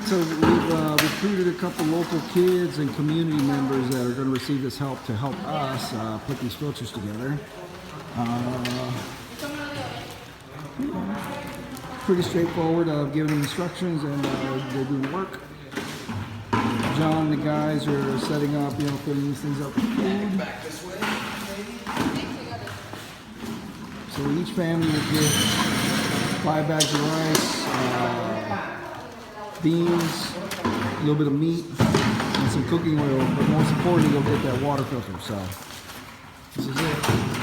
So we've recruited a couple local kids and community members that are going to receive this help to help us put these filters together. Pretty straightforward. Giving them instructions and they're doing the work. John and the guys are setting up, filling these things up with food. So each family will get 5 bags of rice, beans, a little bit of meat, and some cooking oil. But most importantly, you'll get that water filter. So this is it.